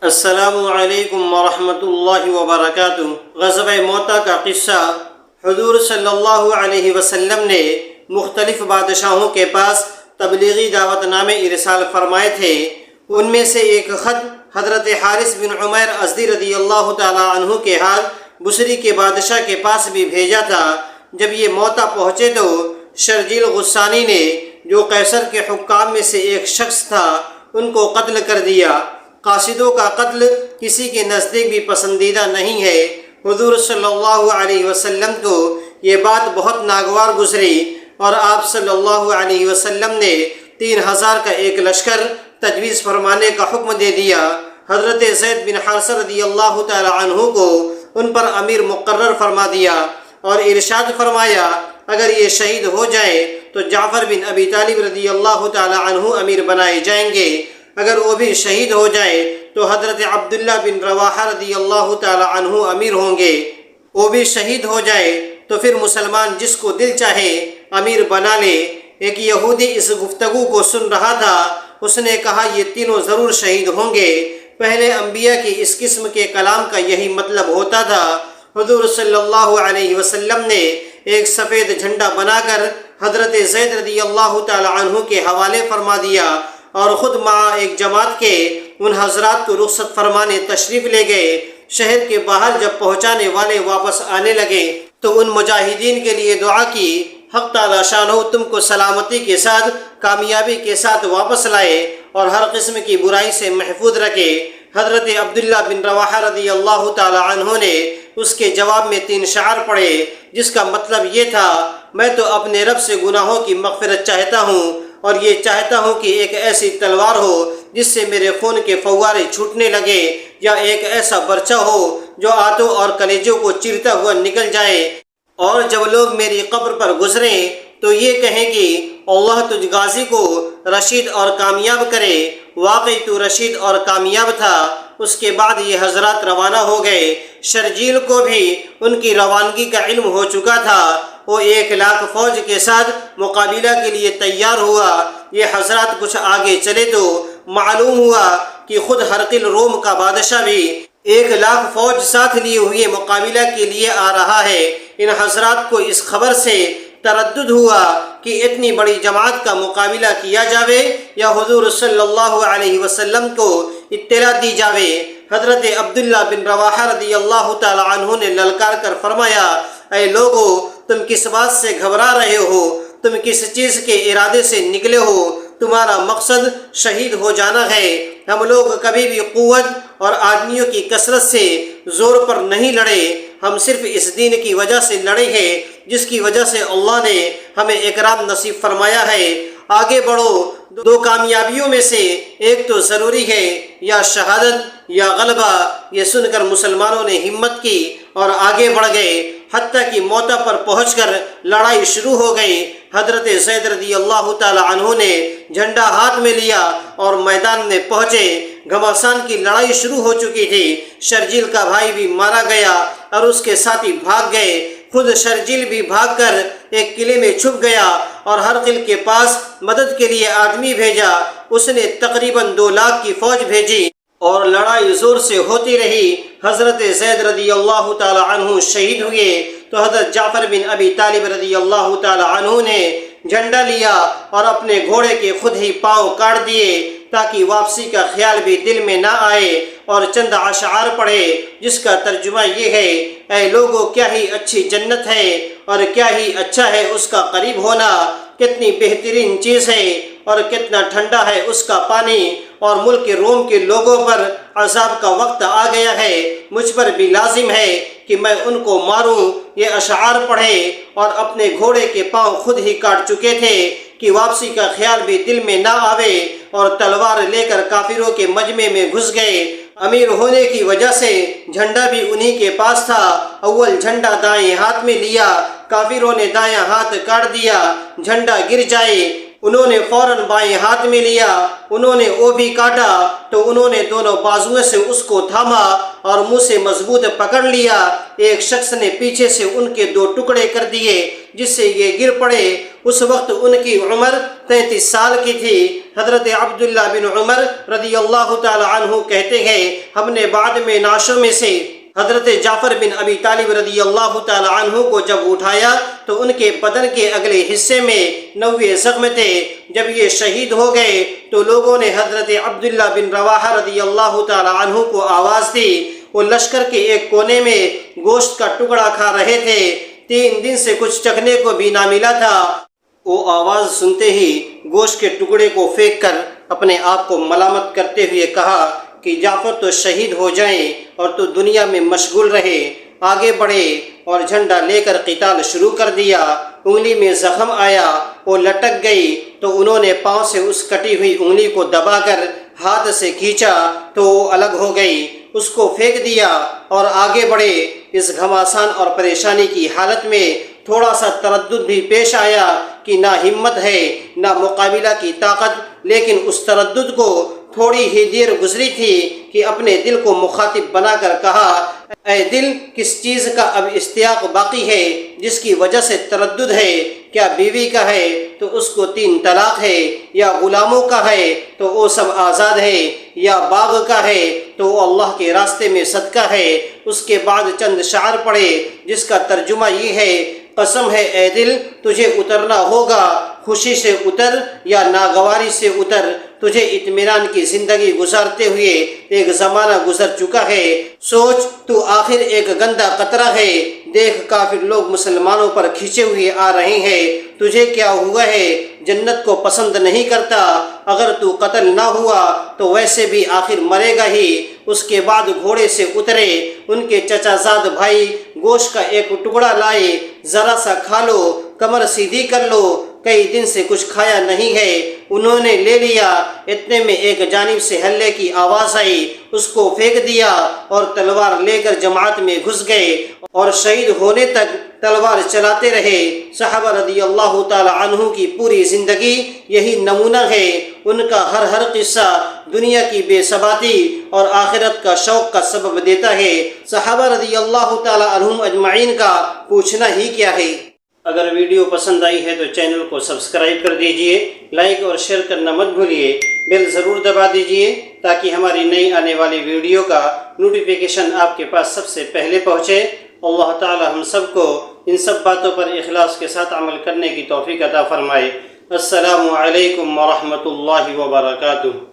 السلام علیکم ورحمۃ اللہ وبرکاتہ۔ غزوہ موتا کا قصہ۔ حضور صلی اللہ علیہ وسلم نے مختلف بادشاہوں کے پاس تبلیغی دعوت نامے ارسال فرمائے تھے۔ ان میں سے ایک خط حضرت حارث بن عمیر ازدی رضی اللہ تعالی عنہ کے ہاتھ بصری کے بادشاہ کے پاس بھی بھیجا تھا۔ جب یہ موتا پہنچے تو شرجیل غسانی نے، جو قیصر کے حکام میں سے ایک شخص تھا، ان کو قتل کر دیا۔ قاصدوں کا قتل کسی کے نزدیک بھی پسندیدہ نہیں ہے۔ حضور صلی اللہ علیہ وسلم کو یہ بات بہت ناگوار گزری اور آپ صلی اللہ علیہ وسلم نے 3000 کا ایک لشکر تجویز فرمانے کا حکم دے دیا۔ حضرت زید بن حارثہ رضی اللہ تعالی عنہ کو ان پر امیر مقرر فرما دیا اور ارشاد فرمایا، اگر یہ شہید ہو جائیں تو جعفر بن ابی طالب رضی اللہ تعالی عنہ امیر بنائے جائیں گے۔ اگر وہ بھی شہید ہو جائے تو حضرت عبداللہ بن رواحہ رضی اللہ تعالی عنہ امیر ہوں گے۔ وہ بھی شہید ہو جائے تو پھر مسلمان جس کو دل چاہے امیر بنا لے۔ ایک یہودی اس گفتگو کو سن رہا تھا۔ اس نے کہا، یہ تینوں ضرور شہید ہوں گے۔ پہلے انبیاء کی اس قسم کے کلام کا یہی مطلب ہوتا تھا۔ حضور صلی اللہ علیہ وسلم نے ایک سفید جھنڈا بنا کر حضرت زید رضی اللہ تعالی عنہ کے حوالے فرما دیا اور خود مع ایک جماعت کے ان حضرات کو رخصت فرمانے تشریف لے گئے۔ شہر کے باہر جب پہنچانے والے واپس آنے لگے تو ان مجاہدین کے لیے دعا کی، حق تعالی شانہ تم کو سلامتی کے ساتھ، کامیابی کے ساتھ واپس لائے اور ہر قسم کی برائی سے محفوظ رکھے۔ حضرت عبداللہ بن رواحہ رضی اللہ تعالی عنہ نے اس کے جواب میں 3 شعر پڑھے، جس کا مطلب یہ تھا، میں تو اپنے رب سے گناہوں کی مغفرت چاہتا ہوں اور یہ چاہتا ہوں کہ ایک ایسی تلوار ہو جس سے میرے خون کے فوارے چھوٹنے لگے، یا ایک ایسا برچہ ہو جو آنتوں اور کلیجوں کو چیرتا ہوا نکل جائے، اور جب لوگ میری قبر پر گزریں تو یہ کہیں کہ اللہ تجھ غازی کو رشید اور کامیاب کرے۔ واقعی تو رشید اور کامیاب تھا۔ اس کے بعد یہ حضرات روانہ ہو گئے۔ شرجیل کو بھی ان کی روانگی کا علم ہو چکا تھا۔ وہ 1,00,000 فوج کے ساتھ مقابلہ کے لیے تیار ہوا۔ یہ حضرات کچھ آگے چلے تو معلوم ہوا کہ خود ہرقل روم کا بادشاہ بھی 1,00,000 فوج ساتھ لیے ہوئے مقابلہ کے لیے آ رہا ہے۔ ان حضرات کو اس خبر سے تردد ہوا کہ اتنی بڑی جماعت کا مقابلہ کیا جاوے یا حضور صلی اللہ علیہ وسلم کو اطلاع دی جاوے۔ حضرت عبداللہ بن رواحہ رضی اللہ تعالی عنہ نے للکار کر فرمایا، اے لوگو، تم کس بات سے گھبرا رہے ہو؟ تم کس چیز کے ارادے سے نکلے ہو؟ تمہارا مقصد شہید ہو جانا ہے۔ ہم لوگ کبھی بھی قوت اور آدمیوں کی کثرت سے زور پر نہیں لڑے۔ ہم صرف اس دین کی وجہ سے لڑے ہیں جس کی وجہ سے اللہ نے ہمیں اکرام نصیب فرمایا ہے۔ آگے بڑھو۔ 2 کامیابیوں میں سے ایک تو ضروری ہے، یا شہادت یا غلبہ۔ یہ سن کر مسلمانوں نے ہمت کی اور آگے بڑھ گئے، حتیٰ کہ موتا پر پہنچ کر لڑائی شروع ہو گئی۔ حضرت زید رضی اللہ تعالی عنہ نے جھنڈا ہاتھ میں لیا اور میدان میں پہنچے۔ گھمسان کی لڑائی شروع ہو چکی تھی۔ شرجیل کا بھائی بھی مارا گیا اور اس کے ساتھی بھاگ گئے۔ خود شرجیل بھی بھاگ کر ایک قلعے میں چھپ گیا اور ہرقل کے پاس مدد کے لیے آدمی بھیجا۔ اس نے تقریباً 2,00,000 کی فوج بھیجی اور لڑائی زور سے ہوتی رہی۔ حضرت زید رضی اللہ تعالی عنہ شہید ہوئے تو حضرت جعفر بن ابی طالب رضی اللہ تعالی عنہ نے جھنڈا لیا اور اپنے گھوڑے کے خود ہی پاؤں کاٹ دیے تاکہ واپسی کا خیال بھی دل میں نہ آئے، اور چند اشعار پڑھے جس کا ترجمہ یہ ہے، اے لوگو، کیا ہی اچھی جنت ہے اور کیا ہی اچھا ہے اس کا قریب ہونا، کتنی بہترین چیز ہے اور کتنا ٹھنڈا ہے اس کا پانی، اور ملک روم کے لوگوں پر عذاب کا وقت آ گیا ہے، مجھ پر بھی لازم ہے کہ میں ان کو ماروں۔ یہ اشعار پڑھے اور اپنے گھوڑے کے پاؤں خود ہی کاٹ چکے تھے کہ واپسی کا خیال بھی دل میں نہ آوے، اور تلوار لے کر کافروں کے مجمع میں گھس گئے۔ امیر ہونے کی وجہ سے جھنڈا بھی انہی کے پاس تھا۔ اول جھنڈا دائیں ہاتھ میں لیا، کافروں نے دایاں ہاتھ کاٹ دیا، جھنڈا گر جائے۔ انہوں نے فوراً بائیں ہاتھ میں لیا، انہوں نے وہ بھی کاٹا تو انہوں نے دونوں بازوؤں سے اس کو تھاما اور منہ سے مضبوط پکڑ لیا۔ ایک شخص نے پیچھے سے ان کے 2 ٹکڑے کر دیے جس سے یہ گر پڑے۔ اس وقت ان کی عمر 33 سال کی تھی۔ حضرت عبداللہ بن عمر رضی اللہ تعالی عنہ کہتے ہیں ہم نے بعد میں نعشوں میں سے حضرت جعفر بن ابی طالب رضی اللہ تعالی عنہ کو جب اٹھایا تو ان کے بدن کے اگلے حصے میں 90 زخم تھے۔ جب یہ شہید ہو گئے تو لوگوں نے حضرت عبداللہ بن رواحہ رضی اللہ تعالی عنہ کو آواز دی۔ وہ لشکر کے ایک کونے میں گوشت کا ٹکڑا کھا رہے تھے، 3 دن سے کچھ چکھنے کو بھی نہ ملا تھا۔ وہ آواز سنتے ہی گوشت کے ٹکڑے کو پھینک کر اپنے آپ کو ملامت کرتے ہوئے کہا کہ جعفر تو شہید ہو جائیں اور تو دنیا میں مشغول رہے۔ آگے بڑھے اور جھنڈا لے کر قتال شروع کر دیا۔ انگلی میں زخم آیا، وہ لٹک گئی تو انہوں نے پاؤں سے اس کٹی ہوئی انگلی کو دبا کر ہاتھ سے کھینچا تو وہ الگ ہو گئی، اس کو پھینک دیا اور آگے بڑھے۔ اس گھمسان اور پریشانی کی حالت میں تھوڑا سا تردد بھی پیش آیا کہ نہ ہمت ہے نہ مقابلہ کی طاقت، لیکن اس تردد کو تھوڑی ہی دیر گزری تھی کہ اپنے دل کو مخاطب بنا کر کہا اے دل، کس چیز کا اب اشتیاق باقی ہے جس کی وجہ سے تردد ہے؟ کیا بیوی کا ہے تو اس کو 3 طلاق ہے، یا غلاموں کا ہے تو وہ سب آزاد ہے، یا باغ کا ہے تو وہ اللہ کے راستے میں صدقہ ہے۔ اس کے بعد چند شعر پڑھے جس کا ترجمہ یہ ہے قسم ہے اے دل تجھے اترنا ہوگا، خوشی سے اتر یا ناگواری سے اتر، تجھے اطمینان کی زندگی گزارتے ہوئے ایک زمانہ گزر چکا ہے۔ سوچ تو آخر ایک گندا قطرہ ہے، دیکھ کافر لوگ مسلمانوں پر کھینچے ہوئے آ رہے ہیں، تجھے کیا ہوا ہے؟ جنت کو پسند نہیں کرتا؟ اگر تو قتل نہ ہوا تو ویسے بھی آخر مرے گا ہی۔ اس کے بعد گھوڑے سے اترے، ان کے چچا زاد بھائی گوشت کا ایک ٹکڑا لائے، ذرا سا کھا لو، کمر سیدھی کر لو، کئی دن سے کچھ کھایا نہیں ہے۔ انہوں نے لے لیا۔ اتنے میں ایک جانب سے ہلے کی آواز آئی، اس کو پھینک دیا اور تلوار لے کر جماعت میں گھس گئے اور شہید ہونے تک تلوار چلاتے رہے۔ صحابہ رضی اللہ تعالی عنہ کی پوری زندگی یہی نمونہ ہے۔ ان کا ہر قصہ دنیا کی بے ثباتی اور آخرت کا شوق کا سبب دیتا ہے۔ صحابہ رضی اللہ تعالی عنہم اجمعین کا پوچھنا ہی کیا ہے۔ اگر ویڈیو پسند آئی ہے تو چینل کو سبسکرائب کر دیجئے، لائک اور شیئر کرنا مت بھولیے، بیل ضرور دبا دیجئے تاکہ ہماری نئی آنے والی ویڈیو کا نوٹیفیکیشن آپ کے پاس سب سے پہلے پہنچے۔ اللہ تعالی ہم سب کو ان سب باتوں پر اخلاص کے ساتھ عمل کرنے کی توفیق عطا فرمائے۔ السلام علیکم ورحمۃ اللہ وبرکاتہ۔